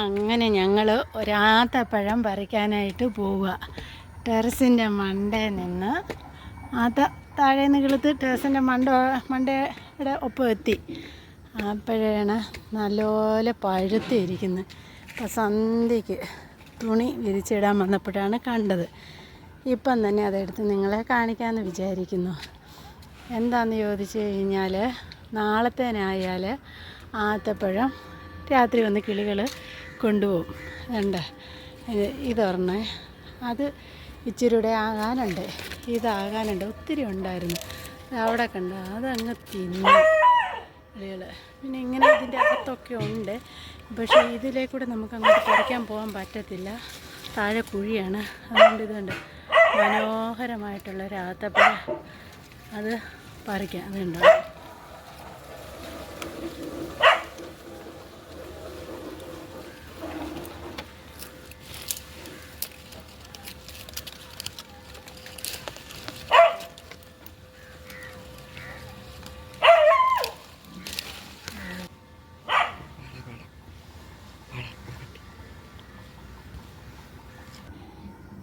അങ്ങനെ ഞങ്ങൾ ഒരാത്തപ്പഴം പറിക്കാനായിട്ട് പോവുക. ടെറസിൻ്റെ മണ്ടയിൽ നിന്ന് താഴെ നിന്ന് കിളുത്ത് ടെറസിൻ്റെ മണ്ടയുടെ ഒപ്പം എത്തി. അപ്പോഴാണ് നല്ലപോലെ പഴുത്തിരിക്കുന്നത്. അപ്പോൾ സന്ധ്യയ്ക്ക് തുണി വിരിച്ചിടാൻ വന്നപ്പോഴാണ് കണ്ടത്. ഇപ്പം തന്നെ അതെടുത്ത് നിങ്ങളെ കാണിക്കാമെന്ന് വിചാരിക്കുന്നു. എന്താണെന്ന് ചോദിച്ചു കഴിഞ്ഞാൽ, നാളത്തേനായാൽ ആത്തപ്പഴം രാത്രി വന്ന് കിളികൾ കൊണ്ടുപോകും. ഉണ്ട് ഇതൊരെണ്ണേ, അത് ഇച്ചിരിയുടെ ആകാനുണ്ട്, ഇതാകാനുണ്ട്. ഒത്തിരി ഉണ്ടായിരുന്നു, അവിടെ കണ്ട അതങ്ങ് തിന്നു കിളികൾ. പിന്നെ ഇങ്ങനെ ഇതിൻ്റെ അകത്തൊക്കെ ഉണ്ട്, പക്ഷേ ഇതിലേക്കൂടെ നമുക്ക് അങ്ങോട്ട് പറിക്കാൻ പോകാൻ പറ്റത്തില്ല, താഴെ കുഴിയാണ്. അതുകൊണ്ട് ഇതുണ്ട് മനോഹരമായിട്ടുള്ളൊരു ആത്തപ്പഴം, അത് പറിക്കാം. അതുണ്ടാവും.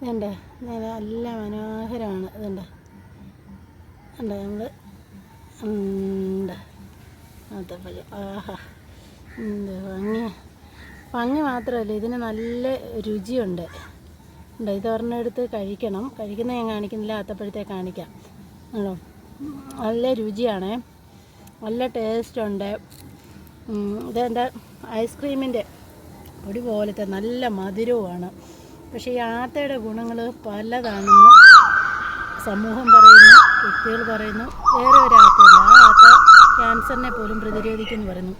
ഇതുണ്ട്, നല്ല മനോഹരമാണ്. ഇതുണ്ട് ഉണ്ട്, നമ്മൾ ഉണ്ട് ആത്തപ്പഴം. ആഹാ, എന്ത് ഭംഗി മാത്രമല്ല, ഇതിന് നല്ല രുചിയുണ്ട്. ഉണ്ട്, ഇതൊരെണ്ണം എടുത്ത് കഴിക്കണം. കഴിക്കുന്നത് ഞാൻ കാണിക്കുന്നില്ല, ആത്തപ്പഴത്തെ കാണിക്കാം. ആണോ, നല്ല രുചിയാണ്, നല്ല ടേസ്റ്റുണ്ട്. ഇതെൻ്റെ ഐസ്ക്രീമിൻ്റെ പൊടി പോലത്തെ നല്ല മധുരവുമാണ്. പക്ഷേ ഈ ആത്തയുടെ ഗുണങ്ങൾ പലതാണെന്ന് സമൂഹം പറയുന്നു, വ്യക്തികൾ പറയുന്നു. വേറെ ഒരു ആത്തയുണ്ട്, ആ ആത്ത ക്യാൻസറിനെ പോലും പ്രതിരോധിക്കുമെന്ന് പറയുന്നു.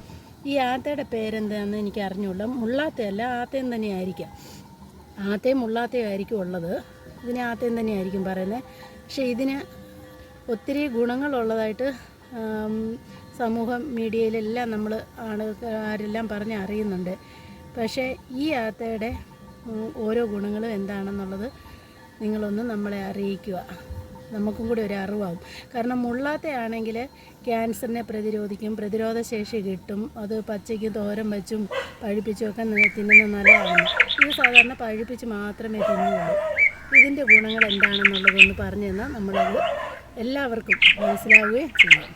ഈ ആത്തയുടെ പേരെന്താണെന്ന് എനിക്ക് അറിഞ്ഞുള്ള. മുള്ളാത്തയല്ല, ആത്തയും തന്നെയായിരിക്കാം. ആത്തയും മുള്ളാത്തയും ആയിരിക്കും ഉള്ളത്. ഇതിനെ ആത്തയും തന്നെയായിരിക്കും പറയുന്നത്. പക്ഷേ ഇതിന് ഒത്തിരി ഗുണങ്ങളുള്ളതായിട്ട് സമൂഹ മീഡിയയിലെല്ലാം നമ്മൾ ആരെല്ലാം പറഞ്ഞ് അറിയുന്നുണ്ട്. പക്ഷേ ഈ ആത്തയുടെ ഓരോ ഗുണങ്ങളും എന്താണെന്നുള്ളത് നിങ്ങളൊന്ന് നമ്മളെ അറിയിക്കുക, നമുക്കും കൂടി ഒരു അറിവാകും. കാരണം മുള്ളാത്തയാണെങ്കിൽ ക്യാൻസറിനെ പ്രതിരോധിക്കും, പ്രതിരോധശേഷി കിട്ടും. അത് പച്ചയ്ക്ക് തോരൻ വെച്ചും പഴുപ്പിച്ചും ഒക്കെ തിന്നുന്നത് നല്ലതാണ്. ഇത് സാധാരണ പഴുപ്പിച്ച് മാത്രമേ തിന്നുള്ളൂ. ഇതിൻ്റെ ഗുണങ്ങൾ എന്താണെന്നുള്ളതൊന്ന് പറഞ്ഞു തന്നാൽ നമ്മളത് എല്ലാവർക്കും മനസ്സിലാവുകയും ചെയ്യും.